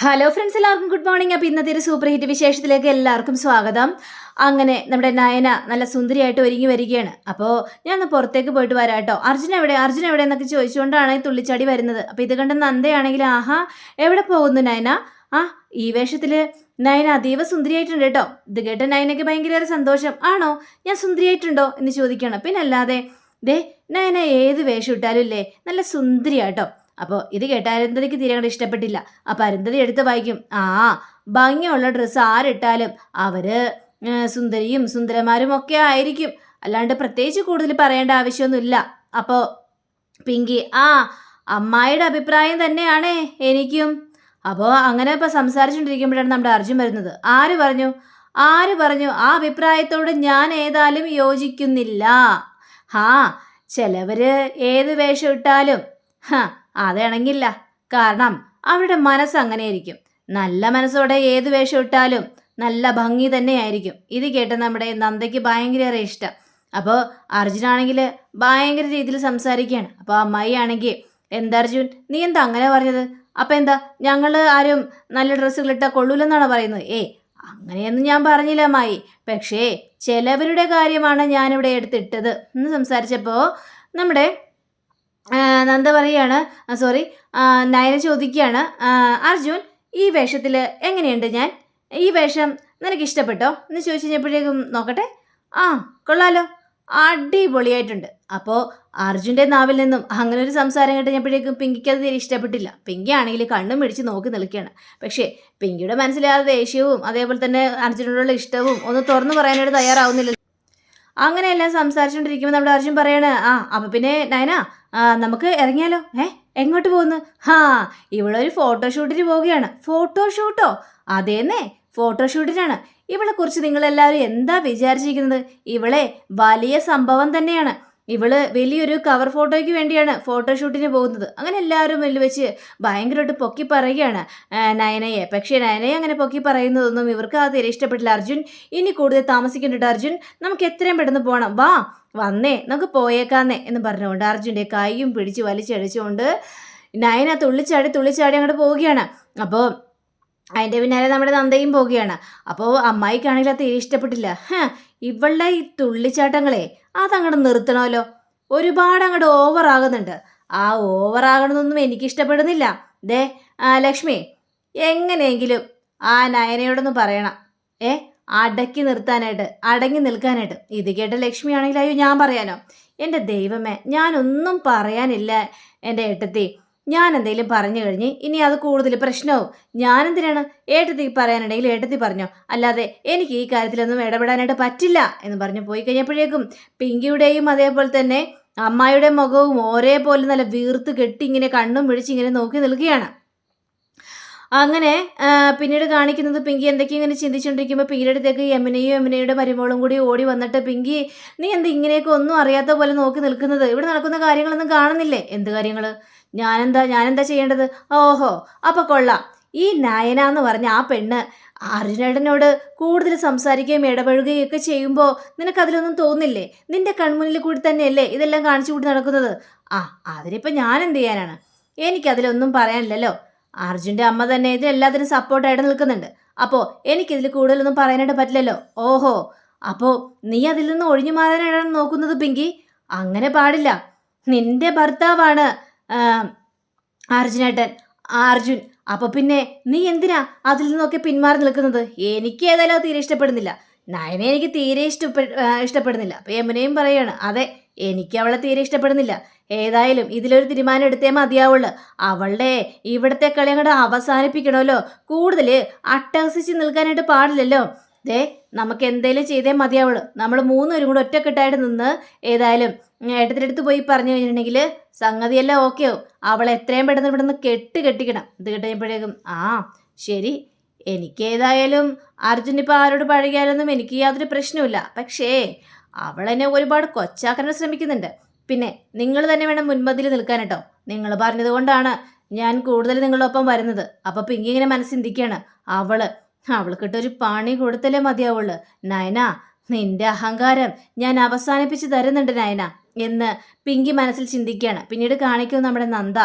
Hello friends, എല്ലാവർക്കും good morning. അപ്പോൾ ഇന്നത്തെ ഒരു സൂപ്പർ ഹിറ്റ് വിശേഷത്തിലേക്ക് എല്ലാവർക്കും സ്വാഗതം. അങ്ങനെ നമ്മുടെ നയന നല്ല സുന്ദരിയായിട്ട് ഒരുങ്ങി വരികയാണ്. അപ്പോൾ ഞാൻ ഒന്ന് പുറത്തേക്ക് പോയിട്ട് വരാം കേട്ടോ, അർജുൻ എവിടെ എന്നൊക്കെ ചോദിച്ചുകൊണ്ടാണ് ഈ തുള്ളിച്ചാടി വരുന്നത്. അപ്പോൾ ഇത് കണ്ട നന്ദയാണെങ്കിൽ, ആഹാ എവിടെ പോകുന്നു നയന? ആ ഈ വേഷത്തിൽ നയന അതീവ സുന്ദരിയായിട്ടുണ്ട് കേട്ടോ. ഇത് കേട്ട നയനയ്ക്ക് ഭയങ്കര സന്തോഷം. ആണോ, ഞാൻ സുന്ദരിയായിട്ടുണ്ടോ എന്ന് ചോദിക്കണം. പിന്നെ അല്ലാതെ ദേ, നയന ഏത് വേഷം ഇട്ടാലും ഇല്ലേ നല്ല സുന്ദരിയാട്ടോ. അപ്പോൾ ഇത് കേട്ട അരുന്ധതിക്ക് തീരെ അങ്ങോട്ട് ഇഷ്ടപ്പെട്ടില്ല. അപ്പോൾ അരുന്ധതി എടുത്ത് വായിക്കും, ഭംഗിയുള്ള ഡ്രസ്സ് ആരിട്ടാലും അവര് സുന്ദരിയും സുന്ദരന്മാരും ഒക്കെ ആയിരിക്കും, അല്ലാണ്ട് പ്രത്യേകിച്ച് കൂടുതൽ പറയേണ്ട ആവശ്യമൊന്നുമില്ല. അപ്പോൾ പിങ്കി, അമ്മായിയുടെ അഭിപ്രായം തന്നെയാണേ എനിക്കും. അപ്പോൾ അങ്ങനെ ഇപ്പോൾ സംസാരിച്ചുകൊണ്ടിരിക്കുമ്പോഴാണ് നമ്മുടെ അർജുൻ വരുന്നത്. ആര് പറഞ്ഞു ആ അഭിപ്രായത്തോട് ഞാൻ ഏതായാലും യോജിക്കുന്നില്ല. ചിലവര് ഏത് വേഷം ഇട്ടാലും അതാണെങ്കില്ല, കാരണം അവരുടെ മനസ്സ് അങ്ങനെയായിരിക്കും. നല്ല മനസ്സോടെ ഏത് വേഷം ഇട്ടാലും നല്ല ഭംഗി തന്നെയായിരിക്കും. ഇത് കേട്ട് നമ്മുടെ നന്ദയ്ക്ക് ഭയങ്കര ഇഷ്ടം. അപ്പോൾ അർജുനാണെങ്കിൽ ഭയങ്കര രീതിയിൽ സംസാരിക്കുകയാണ്. അപ്പോൾ അമ്മായി ആണെങ്കിൽ, എന്താ അർജുൻ, നീ എന്താ അങ്ങനെ പറഞ്ഞത്? അപ്പം എന്താ ഞങ്ങൾ ആരും നല്ല ഡ്രസ്സുകൾ ഇട്ടാൽ കൊള്ളൂലെന്നാണോ പറയുന്നത്? അങ്ങനെയൊന്നും ഞാൻ പറഞ്ഞില്ല അമ്മായി, പക്ഷേ ചിലവരുടെ കാര്യമാണ് ഞാനിവിടെ എടുത്തിട്ടത് എന്ന് സംസാരിച്ചപ്പോൾ നമ്മുടെ നന്ദ പറയാണ്, നയന ചോദിക്കുകയാണ്, അർജുൻ ഈ വേഷത്തിൽ എങ്ങനെയുണ്ട് ഞാൻ? ഈ വേഷം നിനക്ക് ഇഷ്ടപ്പെട്ടോ എന്ന് ചോദിച്ചു കഴിഞ്ഞപ്പോഴേക്കും, നോക്കട്ടെ, കൊള്ളാലോ, അടിപൊളിയായിട്ടുണ്ട്. അപ്പോൾ അർജുൻ്റെ നാവിൽ നിന്നും അങ്ങനെ ഒരു സംസാരം കഴിഞ്ഞപ്പോഴേക്കും പിങ്കിക്ക് അത് തീരെ ഇഷ്ടപ്പെട്ടില്ല. പിങ്കി ആണെങ്കിൽ കണ്ണും പിടിച്ച് നോക്കി നിൽക്കുകയാണ്. പക്ഷേ പിങ്കിയുടെ മനസ്സിലെ ആ ദേഷ്യവും അതേപോലെ തന്നെ അർജുനോടുള്ള ഇഷ്ടവും ഒന്ന് തുറന്നു പറയാനായിട്ട് തയ്യാറാവുന്നില്ല. അങ്ങനെയെല്ലാം സംസാരിച്ചുകൊണ്ടിരിക്കുമ്പോൾ നമ്മുടെ അർജുൻ പറയാണ്, അപ്പം പിന്നെ നയന, നമുക്ക് ഇറങ്ങിയാലോ? എങ്ങോട്ട് പോകുന്നു? ഇവളൊരു ഫോട്ടോഷൂട്ടിന് പോവുകയാണ്. ഫോട്ടോഷൂട്ടോ? അതേന്നേ, ഫോട്ടോഷൂട്ടിനാണ്. ഇവളെക്കുറിച്ച് നിങ്ങളെല്ലാവരും എന്താ വിചാരിച്ചിരിക്കുന്നത്? ഇവളെ വലിയ സംഭവം തന്നെയാണ്. ഇവള് വലിയൊരു കവർ ഫോട്ടോയ്ക്ക് വേണ്ടിയാണ് ഫോട്ടോഷൂട്ടിന് പോകുന്നത്. അങ്ങനെ എല്ലാവരും മുന്നിൽ വെച്ച് ഭയങ്കരമായിട്ട് പൊക്കി പറയുകയാണ് നയനയെ. പക്ഷേ നയനയെ അങ്ങനെ പൊക്കി പറയുന്നതൊന്നും ഇവർക്ക് അത് തീരെ ഇഷ്ടപ്പെട്ടില്ല. അർജുൻ, ഇനി കൂടുതൽ താമസിക്കുന്നുണ്ട് അർജുൻ, നമുക്ക് എത്രയും പെട്ടെന്ന് പോകണം, വന്നേ നമുക്ക് പോയേക്കാന്നേ എന്ന് പറഞ്ഞുകൊണ്ട് അർജുൻ്റെ കൈയും പിടിച്ച് വലിച്ചടിച്ചുകൊണ്ട് നയന തുള്ളിച്ചാടി അങ്ങോട്ട് പോവുകയാണ്. അപ്പോൾ അതിൻ്റെ പിന്നാലെ നമ്മുടെ നന്ദയും പോവുകയാണ്. അപ്പോൾ അമ്മായിക്കാണെങ്കിൽ അത് തീരെ ഇഷ്ടപ്പെട്ടില്ല. ഇവളുടെ ഈ തുള്ളിച്ചാട്ടങ്ങളെ അതങ്ങോട്ട് നിർത്തണമല്ലോ, ഒരുപാട് അങ്ങോട്ട് ഓവറാകുന്നുണ്ട്. ആ ഓവറാകണമെന്നൊന്നും എനിക്കിഷ്ടപ്പെടുന്നില്ല. ലക്ഷ്മി, എങ്ങനെയെങ്കിലും ആ നയനയോടൊന്ന് പറയണം, അടക്കി നിർത്താനായിട്ട്, അടങ്ങി നിൽക്കാനായിട്ട്. ഇത് കേട്ട ലക്ഷ്മി ആണെങ്കിൽ, അയ്യോ ഞാൻ പറയാനോ? എൻ്റെ ദൈവമേ, ഞാനൊന്നും പറയാനില്ല എൻ്റെ ഏട്ടത്തി. ഞാൻ എന്തെങ്കിലും പറഞ്ഞു കഴിഞ്ഞ് ഇനി അത് കൂടുതൽ പ്രശ്നവും. ഞാനെന്തിനാണ്? ഏട്ടത്തിക്ക് പറയാനുണ്ടെങ്കിൽ ഏട്ടത്തി പറഞ്ഞോ, അല്ലാതെ എനിക്ക് ഈ കാര്യത്തിലൊന്നും ഇടപെടാനായിട്ട് പറ്റില്ല എന്ന് പറഞ്ഞു പോയി കഴിഞ്ഞപ്പോഴേക്കും പിങ്കിയുടെയും അതേപോലെ തന്നെ അമ്മായിയുടെ മുഖവും ഒരേപോലെ നല്ല വീർത്ത് കെട്ടി ഇങ്ങനെ കണ്ണും പിടിച്ച് ഇങ്ങനെ നോക്കി നിൽക്കുകയാണ്. അങ്ങനെ പിന്നീട് കാണിക്കുന്നത്, പിങ്കി എന്തൊക്കെയും ഇങ്ങനെ ചിന്തിച്ചുകൊണ്ടിരിക്കുമ്പോൾ പിങ്കിയുടെ അടുത്തേക്ക് യമുനയുടെ മരുമോളും കൂടി ഓടി വന്നിട്ട്, പിങ്കി നീ എന്താ ഇങ്ങനെയൊക്കെ ഒന്നും അറിയാത്ത പോലെ നോക്കി നിൽക്കുന്നത്? ഇവിടെ നടക്കുന്ന കാര്യങ്ങളൊന്നും കാണുന്നില്ലേ? എന്ത് കാര്യങ്ങൾ? ഞാനെന്താ ചെയ്യേണ്ടത്? ഓഹോ, അപ്പോൾ കൊള്ളാം. ഈ നയന എന്ന് പറഞ്ഞ ആ പെണ്ണ് അർജുനേട്ടനോട് കൂടുതൽ സംസാരിക്കുകയും ഇടപഴകുകയും ഒക്കെ ചെയ്യുമ്പോൾ നിനക്കതിലൊന്നും തോന്നില്ലേ? നിന്റെ കൺമുന്നിൽ കൂടി തന്നെയല്ലേ ഇതെല്ലാം കാണിച്ചു കൂടി നടക്കുന്നത്? അതിനിപ്പോൾ ഞാൻ എന്ത് ചെയ്യാനാണ്? എനിക്കതിലൊന്നും പറയാനില്ലല്ലോ. അർജുൻ്റെ അമ്മ തന്നെ ഇതിലെല്ലാത്തിനും സപ്പോർട്ടായിട്ട് നിൽക്കുന്നുണ്ട്. അപ്പോൾ എനിക്കിതിൽ കൂടുതലൊന്നും പറയാനായിട്ട് പറ്റില്ലല്ലോ. ഓഹോ, അപ്പോൾ നീ അതിൽ നിന്ന് ഒഴിഞ്ഞു മാറാനാണ് നോക്കുന്നത് പിങ്കി? അങ്ങനെ പാടില്ല. നിന്റെ ഭർത്താവാണ് അർജുൻ. അപ്പോൾ പിന്നെ നീ എന്തിനാ അതിൽ നിന്നൊക്കെ പിന്മാറി നിൽക്കുന്നത്? എനിക്ക് ഏതായാലും അത് തീരെ ഇഷ്ടപ്പെടുന്നില്ല. നയനെ എനിക്ക് തീരെ ഇഷ്ടപ്പെടുന്നില്ല. അപ്പോൾ യമുനയും പറയാണ്, അതെ, എനിക്ക് അവളെ തീരെ ഇഷ്ടപ്പെടുന്നില്ല. ഏതായാലും ഇതിലൊരു തീരുമാനം എടുത്തേ മതിയാവുള്ളൂ. അവളുടെ ഇവിടുത്തെ കളി അങ്ങോട്ട് അവസാനിപ്പിക്കണമല്ലോ. കൂടുതൽ അട്ടഹസിച്ച് നിൽക്കാനായിട്ട് പാടില്ലല്ലോ. നമുക്ക് എന്തെങ്കിലും ചെയ്തേ മതിയാവുള്ളൂ. നമ്മൾ മൂന്നുപേരും കൂടെ ഒറ്റക്കെട്ടായിട്ട് നിന്ന് ഏതായാലും ഏട്ടത്തിൻ്റെ അടുത്ത് പോയി പറഞ്ഞു കഴിഞ്ഞിട്ടുണ്ടെങ്കിൽ സംഗതിയെല്ലാം ഓക്കെയോ. അവളെ എത്രയും പെട്ടെന്ന് ഇവിടെ നിന്ന് കെട്ടിക്കണം. ഇത് കിട്ടുമ്പോഴേക്കും ശരി, എനിക്കേതായാലും അർജുനിപ്പോൾ ആരോട് പഴകിയാലൊന്നും എനിക്ക് യാതൊരു പ്രശ്നമില്ല. പക്ഷേ അവളെന്നെ ഒരുപാട് കൊച്ചാക്കാൻ ശ്രമിക്കുന്നുണ്ട്. പിന്നെ നിങ്ങൾ തന്നെ വേണം മുൻപന്തിൽ നിൽക്കാൻ കേട്ടോ. നിങ്ങൾ പറഞ്ഞത് കൊണ്ടാണ് ഞാൻ കൂടുതൽ നിങ്ങളുടെ ഒപ്പം വരുന്നത്. അപ്പോൾ പിങ്കി ഇങ്ങനെ മനസ്സിന്തിക്കുകയാണ്, അവൾക്കിട്ടൊരു പണി കൊടുത്തല്ലേ മതിയാവുള്ളൂ. നയന, നിന്റെ അഹങ്കാരം ഞാൻ അവസാനിപ്പിച്ച് തരുന്നുണ്ട് നയന എന്ന് പിങ്കി മനസ്സിൽ ചിന്തിക്കുകയാണ്. പിന്നീട് കാണിക്കുന്നത് നമ്മുടെ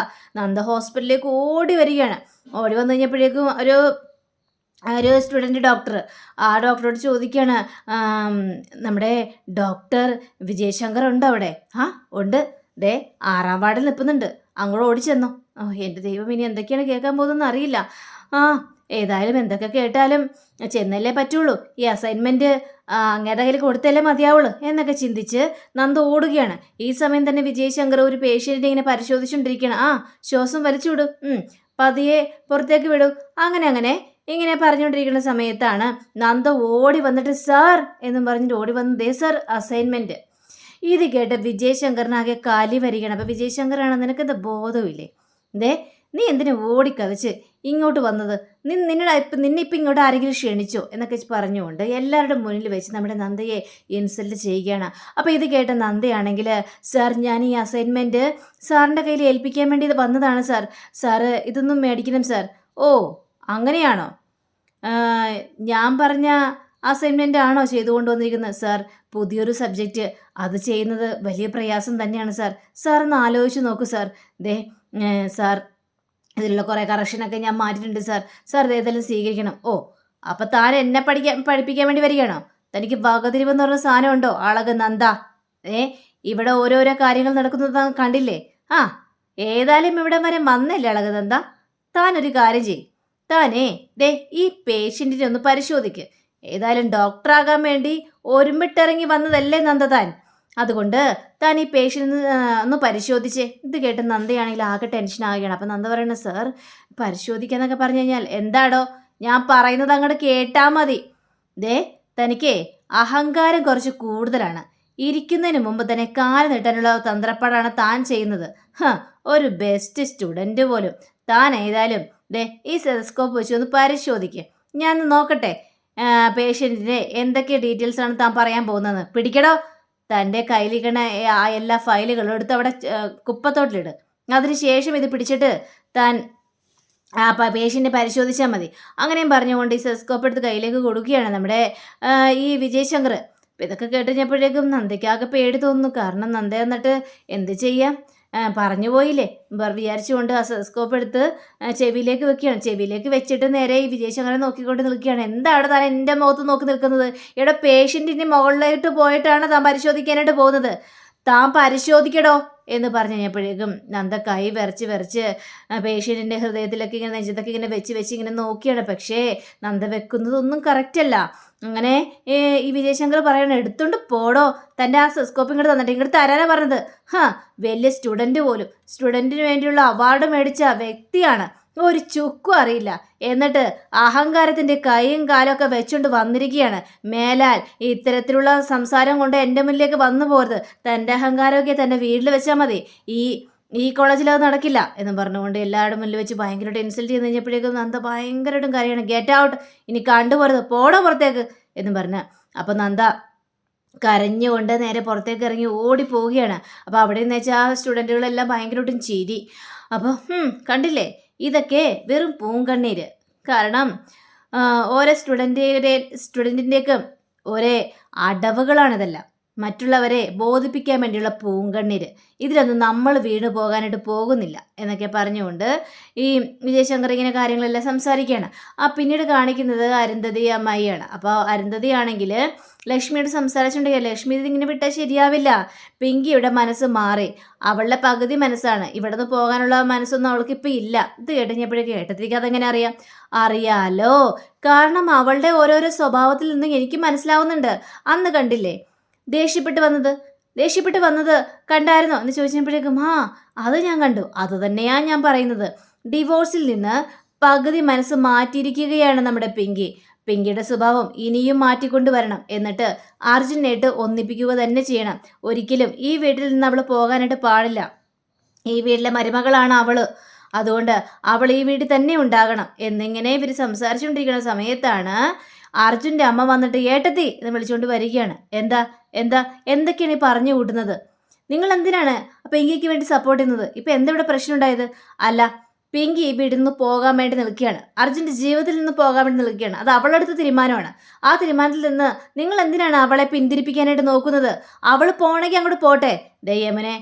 നന്ദ ഹോസ്പിറ്റലിലേക്ക് ഓടി വരികയാണ്. ഓടി വന്നു കഴിഞ്ഞപ്പോഴേക്കും ഒരു സ്റ്റുഡൻറ്റ് ഡോക്ടർ ആ ഡോക്ടറോട് ചോദിക്കുകയാണ്, നമ്മുടെ ഡോക്ടർ വിജയശങ്കർ ഉണ്ടോ അവിടെ? ആ ഉണ്ട്, ദേ 6-ാം വാർഡിൽ നിൽക്കുന്നുണ്ട്, അങ്ങോട്ട് ഓടിച്ചെന്നോ. എൻ്റെ ദൈവം, ഇനി എന്തൊക്കെയാണ് കേൾക്കാൻ പോകുന്നതെന്ന് അറിയില്ല. ഏതായാലും എന്തൊക്കെ കേട്ടാലും ചെന്നല്ലേ പറ്റുള്ളൂ, ഈ അസൈൻമെൻറ്റ് അങ്ങയുടെ കയ്യിൽ കൊടുത്തല്ലേ മതിയാവുള്ളൂ എന്നൊക്കെ ചിന്തിച്ച് നന്ദ ഓടുകയാണ്. ഈ സമയം തന്നെ വിജയശങ്കർ ഒരു പേഷ്യൻറ്റിനെ ഇങ്ങനെ പരിശോധിച്ചുകൊണ്ടിരിക്കുകയാണ്. ശ്വാസം വലിച്ചു വിടും, പതിയെ പുറത്തേക്ക് വിടും, അങ്ങനെ ഇങ്ങനെ പറഞ്ഞുകൊണ്ടിരിക്കുന്ന സമയത്താണ് നന്ദ ഓടി വന്നിട്ട് സാർ എന്നും പറഞ്ഞിട്ട് ഓടി വന്ന്, ദേ സാർ അസൈൻമെൻറ്റ്. ഇത് കേട്ട് വിജയശങ്കറിനാകെ കാലി വരികയാണ്. അപ്പോൾ വിജയശങ്കറാണ്, നിനക്കെന്താ ബോധമില്ലേ? നീ എന്തിനു ഓടിക്കതച്ച് ഇങ്ങോട്ട് വന്നത്? നിന്നെ ഇപ്പം ഇങ്ങോട്ട് ആരെങ്കിലും ക്ഷണിച്ചോ എന്നൊക്കെ പറഞ്ഞുകൊണ്ട് എല്ലാവരുടെ മുന്നിൽ വെച്ച് നമ്മുടെ നന്ദയെ ഇൻസൾട്ട് ചെയ്യുകയാണ്. അപ്പോൾ ഇത് കേട്ട നന്ദയാണെങ്കിൽ, സാർ ഞാൻ ഈ അസൈൻമെൻറ്റ് സാറിൻ്റെ കയ്യിൽ ഏൽപ്പിക്കാൻ വേണ്ടി ഇത് വന്നതാണ് സാർ, സാറ് ഇതൊന്നും മേടിക്കണം സാർ. ഓ അങ്ങനെയാണോ? ഞാൻ പറഞ്ഞ അസൈൻമെൻ്റ് ആണോ ചെയ്തുകൊണ്ട് വന്നിരിക്കുന്നത്? സാർ പുതിയൊരു സബ്ജക്റ്റ്, അത് ചെയ്യുന്നത് വലിയ പ്രയാസം തന്നെയാണ് സാർ, സാറൊന്ന് ആലോചിച്ച് നോക്കൂ സാർ. സാർ ഇതിലുള്ള കുറേ കറക്ഷനൊക്കെ ഞാൻ മാറ്റിയിട്ടുണ്ട് സാർ, സാർ ഏതെങ്കിലും സ്വീകരിക്കണം. ഓ അപ്പം താൻ എന്നെ പഠിപ്പിക്കാൻ വേണ്ടി വരികയാണോ? തനിക്ക് വകതിരിവെന്ന് പറഞ്ഞ സാധനം ഉണ്ടോ ആളക നന്ദ? ഇവിടെ ഓരോരോ കാര്യങ്ങൾ നടക്കുന്നത് കണ്ടില്ലേ? ഏതായാലും ഇവിടെ വരെ വന്നല്ലേ അളക നന്ദ, താനൊരു കാര്യം ചെയ്യ്, ഈ പേഷ്യൻറ്റിനെ ഒന്ന് പരിശോധിക്ക്. ഏതായാലും ഡോക്ടറാകാൻ വേണ്ടി ഒരുമിട്ടിറങ്ങി വന്നതല്ലേ നന്ദ താൻ, അതുകൊണ്ട് താൻ ഈ പേഷ്യൻ്റ് ഒന്ന് പരിശോധിച്ചേ. ഇത് കേട്ട് നന്ദയാണെങ്കിൽ ആകെ ടെൻഷൻ ആവുകയാണ്. അപ്പം നന്ദ പറയുന്നത്, സാർ പരിശോധിക്കാന്നൊക്കെ പറഞ്ഞു കഴിഞ്ഞാൽ എന്താടോ, ഞാൻ പറയുന്നത് അങ്ങോട്ട് കേട്ടാൽ മതി. തനിക്ക് അഹങ്കാരം കുറച്ച് കൂടുതലാണ്, ഇരിക്കുന്നതിന് മുമ്പ് തന്നെ കാല് നീട്ടാനുള്ള തന്ത്രപ്പാടാണ് താൻ ചെയ്യുന്നത്. ഒരു ബെസ്റ്റ് സ്റ്റുഡൻറ്റ് പോലും. താൻ ഏതായാലും ഈ സ്റ്റെതസ്കോപ്പ് വെച്ച് ഒന്ന് പരിശോധിക്കുക, ഞാൻ നോക്കട്ടെ പേഷ്യൻറ്റിൻ്റെ എന്തൊക്കെ ഡീറ്റെയിൽസാണ് താൻ പറയാൻ പോകുന്നത്. പിടിക്കടോ, തൻ്റെ കയ്യിലിരിക്കണ എല്ലാ ഫയലുകളും എടുത്ത് അവിടെ കുപ്പത്തോട്ടിലിട്. അതിനുശേഷം ഇത് പിടിച്ചിട്ട് താൻ പേഷ്യൻറ്റ് പരിശോധിച്ചാൽ മതി. അങ്ങനെയും പറഞ്ഞുകൊണ്ട് ഈ സ്റ്റെതസ്കോപ്പ് എടുത്ത് കയ്യിലേക്ക് കൊടുക്കുകയാണ് നമ്മുടെ ഈ വിജയശങ്കർ. അപ്പം ഇതൊക്കെ കേട്ടുകഴിഞ്ഞപ്പോഴേക്കും നന്ദയ്ക്കാകെ പേടി തോന്നുന്നു. കാരണം നന്ദ എന്നിട്ട് എന്ത് ചെയ്യാം, പറഞ്ഞു പോയില്ലേ വിചാരിച്ചുകൊണ്ട് ആ സ്റ്റെതസ്കോപ്പ് എടുത്ത് ചെവിയിലേക്ക് വെക്കുകയാണ്. ചെവിയിലേക്ക് വെച്ചിട്ട് നേരെ ഈ വിജയശങ്കരെ നോക്കിക്കൊണ്ട് നിൽക്കുകയാണ്. എന്താണ് താൻ എൻ്റെ മുഖത്ത് നോക്കി നിൽക്കുന്നത്? ഇവിടെ പേഷ്യൻറ്റിൻ്റെ മുകളിലായിട്ട് പോയിട്ടാണ് താൻ പരിശോധിക്കാനായിട്ട് പോകുന്നത്. താൻ പരിശോധിക്കടോ എന്ന് പറഞ്ഞു കഴിഞ്ഞപ്പോഴേക്കും നന്ദ കൈ വിറച്ച് പേഷ്യൻറ്റിൻ്റെ ഹൃദയത്തിലൊക്കെ ഇങ്ങനെ നെഞ്ചത്തൊക്കെ ഇങ്ങനെ വെച്ച് ഇങ്ങനെ നോക്കിയാണ്. പക്ഷേ നന്ദ വെക്കുന്നതൊന്നും കറക്റ്റല്ല. അങ്ങനെ ഈ വിജയശങ്കർ പറയണം, എടുത്തോണ്ട് പോടോ, തൻ്റെ ആ സ്റ്റെതസ്കോപ്പ് ഇങ്ങോട്ട് തന്നിട്ട് ഇങ്ങോട്ട് തരാനാണ് പറഞ്ഞത്. വലിയ സ്റ്റുഡൻറ്റ് പോലും, സ്റ്റുഡൻറ്റിന് വേണ്ടിയുള്ള അവാർഡ് മേടിച്ച വ്യക്തിയാണ്, ഒരു ചുക്കും അറിയില്ല. എന്നിട്ട് അഹങ്കാരത്തിൻ്റെ കൈയും കാലൊക്കെ വെച്ചുകൊണ്ട് വന്നിരിക്കുകയാണ്. മേലാൽ ഇത്തരത്തിലുള്ള സംസാരം കൊണ്ട് എൻ്റെ മുന്നിലേക്ക് വന്നു പോരുത്. തൻ്റെ അഹങ്കാരമൊക്കെ തൻ്റെ വീട്ടിൽ വെച്ചാൽ മതി, ഈ കോളേജിൽ അത് നടക്കില്ല എന്ന് പറഞ്ഞുകൊണ്ട് എല്ലാവരുടെ മുന്നിൽ വെച്ച് ഭയങ്കരമായിട്ട് ഇൻസൾട്ട് ചെയ്ത് കഴിഞ്ഞപ്പോഴേക്കും നന്ദ ഭയങ്കരമായിട്ടും കാര്യമാണ്. ഗെറ്റ് ഔട്ട്, ഇനി കണ്ടുപോരുത്, പോടോ പുറത്തേക്ക് എന്ന് പറഞ്ഞ്. അപ്പോൾ നന്ദ കരഞ്ഞുകൊണ്ട് നേരെ പുറത്തേക്ക് ഇറങ്ങി ഓടിപ്പോവുകയാണ്. അപ്പോൾ അവിടെ നിന്ന് വെച്ചാൽ ആ സ്റ്റുഡൻറ്റുകളെല്ലാം ഭയങ്കരമായിട്ടും ചിരി. അപ്പോൾ കണ്ടില്ലേ, ഇതൊക്കെ വെറും പൂങ്കണ്ണീര്. കാരണം ഓരോ സ്റ്റുഡൻറ്റിൻ്റെയൊക്കെ ഒരേ അടവുകളാണിതെല്ലാം, മറ്റുള്ളവരെ ബോധിപ്പിക്കാൻ വേണ്ടിയുള്ള പൂങ്കണ്ണീര്. ഇതിലൊന്നും നമ്മൾ വീണ് പോകാനായിട്ട് പോകുന്നില്ല എന്നൊക്കെ പറഞ്ഞുകൊണ്ട് ഈ വിജയശങ്കർ ഇങ്ങനെ കാര്യങ്ങളെല്ലാം സംസാരിക്കുകയാണ്. പിന്നീട് കാണിക്കുന്നത് അരുന്ധതി അമ്മായിയാണ്. അപ്പോൾ അരുന്ധതി ആണെങ്കിൽ ലക്ഷ്മിയോട് സംസാരിച്ചിട്ടുണ്ടെങ്കിൽ ലക്ഷ്മി ഇതിങ്ങനെ വിട്ടാൽ ശരിയാവില്ല. പിങ്കിയുടെ മനസ്സ് മാറി, അവളുടെ പകുതി മനസ്സാണ്, ഇവിടെ നിന്ന് പോകാനുള്ള മനസ്സൊന്നും അവൾക്ക് ഇപ്പം ഇല്ല. ഇത് കേട്ടുകഴിഞ്ഞപ്പോഴേക്കും ഏട്ടത്തിക്ക് അതെങ്ങനെ അറിയാലോ, കാരണം അവളുടെ ഓരോരോ സ്വഭാവത്തിൽ നിന്നും എനിക്ക് മനസ്സിലാവുന്നുണ്ട്. അന്ന് കണ്ടില്ലേ ദേഷ്യപ്പെട്ട് വന്നത് കണ്ടായിരുന്നോ എന്ന് ചോദിച്ചപ്പോഴേക്കും അത് ഞാൻ കണ്ടു. അത് തന്നെയാണ് ഞാൻ പറയുന്നത്. ഡിവോഴ്സിൽ നിന്ന് പകുതി മനസ്സ് മാറ്റിയിരിക്കുകയാണ് നമ്മുടെ പിങ്കിയുടെ സ്വഭാവം ഇനിയും മാറ്റിക്കൊണ്ട് വരണം. എന്നിട്ട് അർജുനായിട്ട് ഒന്നിപ്പിക്കുക തന്നെ ചെയ്യണം. ഒരിക്കലും ഈ വീട്ടിൽ നിന്ന് അവൾ പോകാനായിട്ട് പാടില്ല. ഈ വീട്ടിലെ മരുമകളാണ് അവൾ, അതുകൊണ്ട് അവൾ ഈ വീട്ടിൽ തന്നെ ഉണ്ടാകണം എന്നിങ്ങനെ ഇവർ സംസാരിച്ചുകൊണ്ടിരിക്കുന്ന സമയത്താണ് അർജുൻ്റെ അമ്മ വന്നിട്ട് ഏട്ടത്തി എന്ന് വിളിച്ചുകൊണ്ട് വരികയാണ്. എന്തൊക്കെയാണ് ഈ പറഞ്ഞു കൂട്ടുന്നത്? നിങ്ങൾ എന്തിനാണ് പിങ്കിക്ക് വേണ്ടി സപ്പോർട്ട് ചെയ്യുന്നത്? ഇപ്പം എന്താ ഇവിടെ പ്രശ്നം ഉണ്ടായത്? അല്ല, പിങ്കി ഇവിടെ നിന്ന് പോകാൻ വേണ്ടി നിൽക്കുകയാണ്. അർജുൻ്റെ ജീവിതത്തിൽ നിന്ന് പോകാൻ വേണ്ടി നിൽക്കുകയാണ്. അത് അവളെടുത്ത തീരുമാനമാണ്. ആ തീരുമാനത്തിൽ നിന്ന് നിങ്ങൾ എന്തിനാണ് അവളെ പിന്തിരിപ്പിക്കാനായിട്ട് നോക്കുന്നത്? അവൾ പോണെങ്കിൽ അങ്ങോട്ട് പോട്ടെ. ദേ യമുനെ,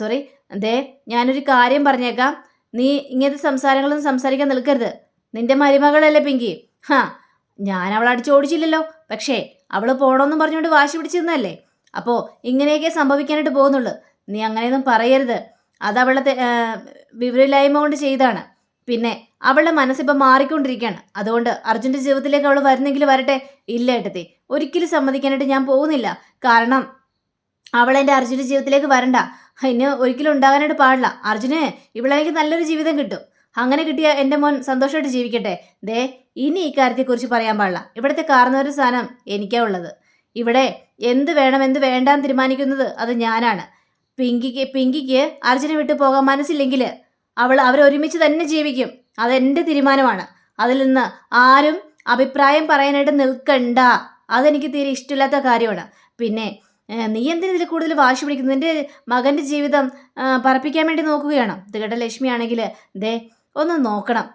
സോറി, ദേ ഞാനൊരു കാര്യം പറഞ്ഞേക്കാം. നീ ഇങ്ങനത്തെ സംസാരങ്ങളൊന്നും സംസാരിക്കാൻ നിൽക്കരുത്. നിന്റെ മരുമകളല്ലേ പിങ്കി. ഞാൻ അവളെ അടിച്ചോടിച്ചില്ലല്ലോ. പക്ഷേ അവൾ പോകണമെന്നും പറഞ്ഞുകൊണ്ട് വാശി പിടിച്ചിരുന്നല്ലേ. അപ്പോൾ ഇങ്ങനെയൊക്കെ സംഭവിക്കാനായിട്ട് പോകുന്നുള്ളൂ. നീ അങ്ങനെയൊന്നും പറയരുത്. അതവളെ വിവരമില്ലായ്മ കൊണ്ട് ചെയ്താണ്. പിന്നെ അവളുടെ മനസ്സിപ്പോൾ മാറിക്കൊണ്ടിരിക്കുകയാണ്. അതുകൊണ്ട് അർജുൻ്റെ ജീവിതത്തിലേക്ക് അവൾ വരുന്നെങ്കിൽ വരട്ടെ. ഇല്ല ഏട്ടത്തി, ഒരിക്കലും സമ്മതിക്കാനായിട്ട് ഞാൻ പോകുന്നില്ല. കാരണം അവളെൻ്റെ അർജുൻ്റെ ജീവിതത്തിലേക്ക് വരണ്ട. ഇനി ഒരിക്കലും ഉണ്ടാകാനായിട്ട് പാടില്ല. അർജുന് ഇവളെനിക്ക് നല്ലൊരു ജീവിതം കിട്ടും. അങ്ങനെ കിട്ടിയ എൻ്റെ മോൻ സന്തോഷമായിട്ട് ജീവിക്കട്ടെ. ദേ ഇനി ഈ കാര്യത്തെക്കുറിച്ച് പറയാൻ പാടില്ല. ഇവിടുത്തെ കാരണവരുടെ സ്ഥാനം എനിക്കാ ഉള്ളത്. ഇവിടെ എന്ത് വേണം എന്ത് വേണ്ടാന്ന് തീരുമാനിക്കുന്നത് അത് ഞാനാണ്. പിങ്കിക്ക് അർജുനെ വിട്ടു പോകാൻ മനസ്സില്ലെങ്കിൽ അവരൊരുമിച്ച് തന്നെ ജീവിക്കും. അതെൻ്റെ തീരുമാനമാണ്. അതിൽ നിന്ന് ആരും അഭിപ്രായം പറയാനായിട്ട് നിൽക്കണ്ട. അതെനിക്ക് തീരെ ഇഷ്ടമില്ലാത്ത കാര്യമാണ്. പിന്നെ നീ എന്തിനു ഇതിൽ കൂടുതൽ വാശി പിടിക്കുന്നു? നിൻ്റെ മകൻ്റെ ജീവിതം പറപ്പിക്കാൻ വേണ്ടി നോക്കുകയാണോ? ഇത് കേട്ട ലക്ഷ്മി ആണെങ്കിൽ ദേ ഒന്ന് നോക്കണം.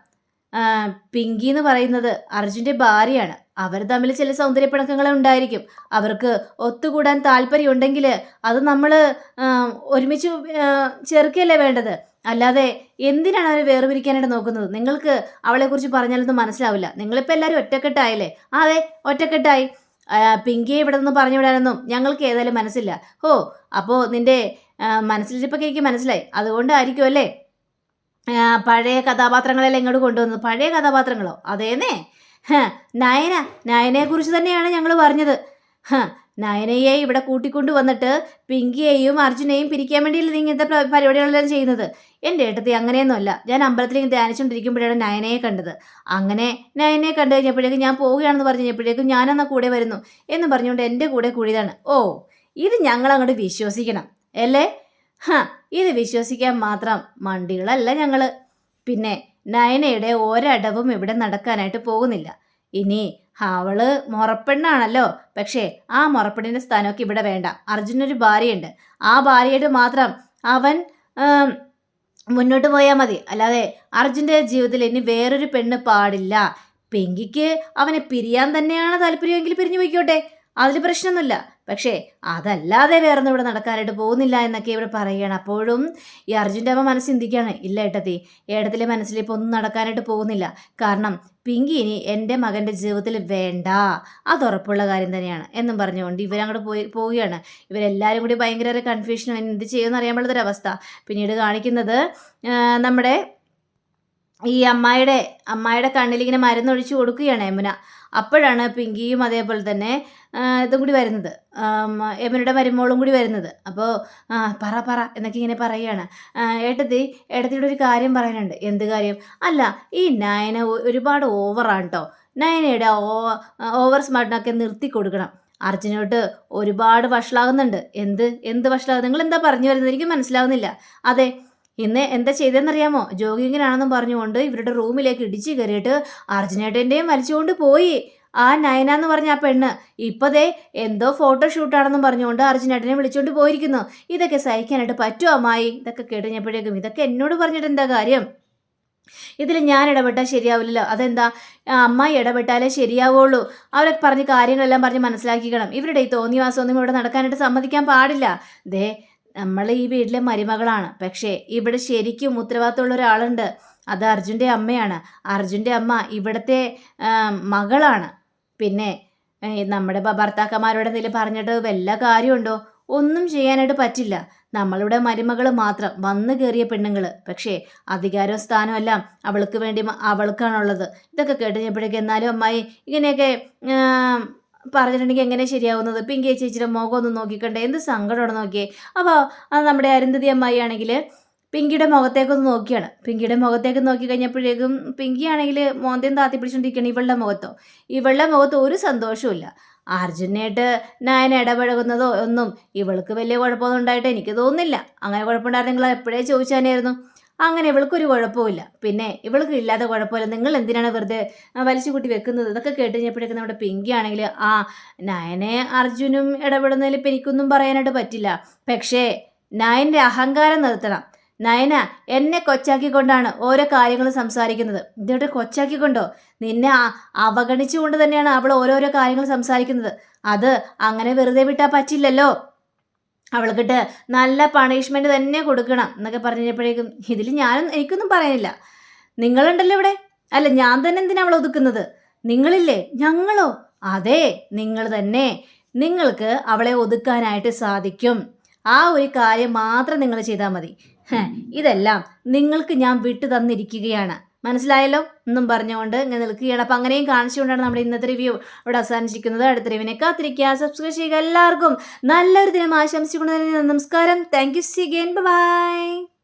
പിങ്കി എന്ന് പറയുന്നത് അർജുൻ്റെ ഭാര്യയാണ്. അവർ തമ്മിൽ ചില സൗന്ദര്യപ്പിണക്കങ്ങൾ ഉണ്ടായിരിക്കും. അവർക്ക് ഒത്തുകൂടാൻ താല്പര്യമുണ്ടെങ്കിൽ അത് നമ്മൾ ഒരുമിച്ച് ചേർക്കുകയല്ലേ വേണ്ടത്. അല്ലാതെ എന്തിനാണ് അവർ വേർപിരിക്കാനായിട്ട് നോക്കുന്നത്? നിങ്ങൾക്ക് അവളെക്കുറിച്ച് പറഞ്ഞാലൊന്നും മനസ്സിലാവില്ല. നിങ്ങളിപ്പോൾ എല്ലാവരും ഒറ്റക്കെട്ടായല്ലേ? അതെ, ഒറ്റക്കെട്ടായി. പിങ്കിയെ ഇവിടെ നിന്ന് പറഞ്ഞു വിടാനൊന്നും ഞങ്ങൾക്ക് ഏതായാലും മനസ്സില്ല. അപ്പോൾ നിൻ്റെ മനസ്സിലിരിപ്പൊക്കെ എനിക്ക് മനസ്സിലായി. അതുകൊണ്ടായിരിക്കും അല്ലേ പഴയ കഥാപാത്രങ്ങളെല്ലാം ഇങ്ങോട്ട് കൊണ്ടുവന്നത്? പഴയ കഥാപാത്രങ്ങളോ? അതേന്നേ. നയനയെക്കുറിച്ച് തന്നെയാണ് ഞങ്ങൾ പറഞ്ഞത്. നയനയെ ഇവിടെ കൂട്ടിക്കൊണ്ടു വന്നിട്ട് പിങ്കിയെയും അർജുനെയും പിരിക്കാൻ വേണ്ടിയല്ലേ ഇങ്ങനത്തെ പരിപാടികളെല്ലാം ചെയ്യുന്നത്? എൻ്റെ ഏട്ടത്തി അങ്ങനെയൊന്നുമല്ല. ഞാൻ അമ്പലത്തിലേക്ക് ധ്യാനിച്ചുകൊണ്ടിരിക്കുമ്പോഴാണ് നയനയെ കണ്ടത്. അങ്ങനെ നയനയെ കണ്ടു കഴിഞ്ഞപ്പോഴേക്കും ഞാൻ പോവുകയാണെന്ന് പറഞ്ഞു കഴിഞ്ഞപ്പോഴേക്കും ഞാനെന്നാ കൂടെ വരുന്നു എന്ന് പറഞ്ഞുകൊണ്ട് എൻ്റെ കൂടെ കൂടിയതാണ്. ഇത് ഞങ്ങളങ്ങോട്ട് വിശ്വസിക്കണം അല്ലേ? ഇത് വിശ്വസിക്കാൻ മാത്രം മണ്ടികളല്ല ഞങ്ങൾ. പിന്നെ നയനയുടെ ഒരടവും ഇവിടെ നടക്കാനായിട്ട് പോകുന്നില്ല. ഇനി അവള് മുറപ്പെണ്ണാണല്ലോ. പക്ഷേ ആ മുറപ്പെണ്ണിൻ്റെ സ്ഥാനമൊക്കെ ഇവിടെ വേണ്ട. അർജുനൊരു ഭാര്യയുണ്ട്. ആ ഭാര്യയായിട്ട് മാത്രം അവൻ മുന്നോട്ട് പോയാൽ മതി. അല്ലാതെ അർജുൻ്റെ ജീവിതത്തിൽ ഇനി വേറൊരു പെണ്ണ് പാടില്ല. പിങ്കിക്ക് അവനെ പിരിയാൻ തന്നെയാണ് താല്പര്യമെങ്കിൽ പിരിഞ്ഞു പോയിക്കോട്ടെ, അതിൽ പ്രശ്നമൊന്നുമില്ല. പക്ഷേ അതല്ലാതെ വേറൊന്നും ഇവിടെ നടക്കാനായിട്ട് പോകുന്നില്ല എന്നൊക്കെ ഇവിടെ പറയുകയാണ്. അപ്പോഴും ഈ അർജുൻ്റെ അമ്മ മനസ്സ് ചിന്തിക്കുകയാണ്, ഇല്ല ഏട്ടത്തി, ഏട്ടത്തിലെ മനസ്സിൽ ഇപ്പോൾ ഒന്നും നടക്കാനായിട്ട് പോകുന്നില്ല. കാരണം പിങ്കി ഇനി എൻ്റെ മകൻ്റെ ജീവിതത്തിൽ വേണ്ട, അതുറപ്പുള്ള കാര്യം തന്നെയാണ് എന്നും പറഞ്ഞുകൊണ്ട് ഇവരങ്ങോട്ട് പോവുകയാണ്. ഇവരെല്ലാവരും കൂടി ഭയങ്കര കൺഫ്യൂഷനും എന്ത് ചെയ്യുമെന്ന് അറിയാൻ പാടുള്ളൊരവസ്ഥ. പിന്നീട് കാണിക്കുന്നത് നമ്മുടെ ഈ അമ്മായിയുടെ കണ്ണിലിങ്ങനെ മരുന്നൊഴിച്ച് കൊടുക്കുകയാണ് യമുന. അപ്പോഴാണ് പിങ്കിയും അതേപോലെ തന്നെ ഇതും കൂടി വരുന്നത്, യമുനയുടെ മരുമോളും കൂടി വരുന്നത്. അപ്പോൾ പറ എന്നൊക്കെ ഇങ്ങനെ പറയുകയാണ്. ഏട്ടത്തിയുടെ ഒരു കാര്യം പറയാനുണ്ട്. എന്ത് കാര്യം? അല്ല, ഈ നയന ഒരുപാട് ഓവറാണ് കേട്ടോ. നയനയുടെ ഓവർ സ്മാർട്ടിനൊക്കെ നിർത്തി കൊടുക്കണം. അർജുനോട്ട് ഒരുപാട് വഷളാകുന്നുണ്ട്. എന്ത് വഷളാകും? നിങ്ങൾ എന്താ പറഞ്ഞു വരുന്നത്? എനിക്ക് മനസ്സിലാവുന്നില്ല. അതെ, ഇന്ന് എന്താ ചെയ്തതെന്നറിയാമോ? ജോഗിങ്ങിനാണെന്നും പറഞ്ഞുകൊണ്ട് ഇവരുടെ റൂമിലേക്ക് ഇടിച്ചു കയറിയിട്ട് അർജുനേട്ടൻ്റെയും വലിച്ചുകൊണ്ട് പോയി. ആ നയന എന്ന് പറഞ്ഞ ആ പെണ്ണ് ഇപ്പതേ എന്തോ ഫോട്ടോഷൂട്ടാണെന്നും പറഞ്ഞുകൊണ്ട് അർജുനേട്ടനെ വിളിച്ചുകൊണ്ട് പോയിരിക്കുന്നു. ഇതൊക്കെ സഹിക്കാനായിട്ട് പറ്റുമോ അമ്മായി? ഇതൊക്കെ കേട്ടുകഴിഞ്ഞപ്പോഴേക്കും ഇതൊക്കെ എന്നോട് പറഞ്ഞിട്ട് എന്താ കാര്യം? ഇതിൽ ഞാൻ ഇടപെട്ടാൽ ശരിയാവില്ലല്ലോ. അതെന്താ? അമ്മായി ഇടപെട്ടാലേ ശരിയാവുള്ളൂ. അവരൊക്കെ പറഞ്ഞ കാര്യങ്ങളെല്ലാം പറഞ്ഞ് മനസ്സിലാക്കിക്കണം. ഇവരുടെ ഈ തോന്നിവാസമൊന്നും ഇവിടെ നടക്കാനായിട്ട് സമ്മതിക്കാൻ പാടില്ല. ദേ, നമ്മൾ ഈ വീട്ടിലെ മരുമകളാണ്. പക്ഷേ ഇവിടെ ശരിക്കും ഉത്തരവാദിത്തമുള്ള ഒരാളുണ്ട്. അത് അർജുൻ്റെ അമ്മയാണ്. അർജുൻ്റെ അമ്മ ഇവിടുത്തെ മകളാണ്. പിന്നെ നമ്മുടെ ഭർത്താക്കന്മാരോട് എന്തെങ്കിലും പറഞ്ഞിട്ട് വല്ല കാര്യമുണ്ടോ? ഒന്നും ചെയ്യാനായിട്ട് പറ്റില്ല. നമ്മളുടെ മരുമകൾ മാത്രം വന്നു കയറിയ പെണ്ണുങ്ങൾ. പക്ഷേ അധികാരവും സ്ഥാനവും എല്ലാം അവൾക്ക് വേണ്ടി അവൾക്കാണുള്ളത്. ഇതൊക്കെ കേട്ടുകഴിഞ്ഞപ്പോഴേക്കും എന്നാലും അമ്മായി ഇങ്ങനെയൊക്കെ പറഞ്ഞിട്ടുണ്ടെങ്കിൽ എങ്ങനെ ശരിയാവുന്നത്? പിങ്കി ചേച്ചിയുടെ മുഖം ഒന്ന് നോക്കിക്കണ്ടേ, എന്ത് സങ്കടമാണ് നോക്കിയേ. അപ്പോൾ നമ്മുടെ അരുന്ധതി അമ്മായി ആണെങ്കിൽ പിങ്കിയുടെ മുഖത്തേക്കൊന്ന് നോക്കിയാണ്. പിങ്കിയുടെ മുഖത്തേക്ക് നോക്കി കഴിഞ്ഞപ്പോഴേക്കും പിങ്കി ആണെങ്കിൽ മോന്തയും താത്തി പിടിച്ചുകൊണ്ടിരിക്കുകയാണ്. ഇവളുടെ മുഖത്ത് ഒരു സന്തോഷവും. അർജുനായിട്ട് നയന ഇടപഴകുന്നതോ ഒന്നും ഇവൾക്ക് വലിയ കുഴപ്പമൊന്നും ഉണ്ടായിട്ട് എനിക്ക് തോന്നുന്നില്ല. അങ്ങനെ കുഴപ്പമുണ്ടായിരുന്നെങ്കിൽ എപ്പോഴേ ചോദിച്ചാനായിരുന്നു. അങ്ങനെ ഇവൾക്കൊരു കുഴപ്പമില്ല. പിന്നെ ഇവൾക്ക് ഇല്ലാത്ത കുഴപ്പമില്ല. നിങ്ങൾ എന്തിനാണ് വെറുതെ വലിച്ചു കൂട്ടി വെക്കുന്നത്? ഇതൊക്കെ കേട്ടുകഴിഞ്ഞപ്പോഴേക്കും നമ്മുടെ പിങ്കി ആണെങ്കിൽ നയനെ അർജുനും ഇടപെടുന്നതിൽ ഇപ്പം എനിക്കൊന്നും പറയാനായിട്ട് പറ്റില്ല. പക്ഷേ നയൻ്റെ അഹങ്കാരം നിർത്തണം. നയന എന്നെ കൊച്ചാക്കിക്കൊണ്ടാണ് ഓരോ കാര്യങ്ങളും സംസാരിക്കുന്നത്. ഇതോടെ കൊച്ചാക്കിക്കൊണ്ടോ? നിന്നെ അവഗണിച്ചുകൊണ്ട് തന്നെയാണ് അവൾ ഓരോരോ കാര്യങ്ങൾ സംസാരിക്കുന്നത്. അത് അങ്ങനെ വെറുതെ വിട്ടാൽ പറ്റില്ലല്ലോ. അവൾക്കിട്ട് നല്ല പണിഷ്മെന്റ് തന്നെ കൊടുക്കണം എന്നൊക്കെ പറഞ്ഞപ്പോഴേക്കും ഇതിൽ എനിക്കൊന്നും പറയാനില്ല. നിങ്ങളുണ്ടല്ലോ ഇവിടെ. അല്ല, ഞാൻ തന്നെ എന്തിനാ അവളെ ഒതുക്കുന്നത്? നിങ്ങളില്ലേ? ഞങ്ങളോ? അതെ, നിങ്ങൾ തന്നെ. നിങ്ങൾക്ക് അവളെ ഒതുക്കാനായിട്ട് സാധിക്കും. ആ ഒരു കാര്യം മാത്രം നിങ്ങൾ ചെയ്താൽ മതി. ഇതെല്ലാം നിങ്ങൾക്ക് ഞാൻ വിട്ടു തന്നിരിക്കുകയാണ്. മനസ്സിലായല്ലോ എന്നും പറഞ്ഞുകൊണ്ട് ഇങ്ങനെ നിൽക്കുകയാണ്. അപ്പം അങ്ങനെയും കാണിച്ചുകൊണ്ടാണ് നമ്മുടെ ഇന്നത്തെ റിവ്യൂ ഇവിടെ അവസാനിച്ചിരിക്കുന്നത്. അടുത്ത റിവ്യൂവിനെ കാത്തിരിക്കുക, സബ്സ്ക്രൈബ് ചെയ്യുക. എല്ലാവർക്കും നല്ലൊരു ദിനം ആശംസിക്കുന്നത്. നമസ്കാരം. Thank you. See again. By.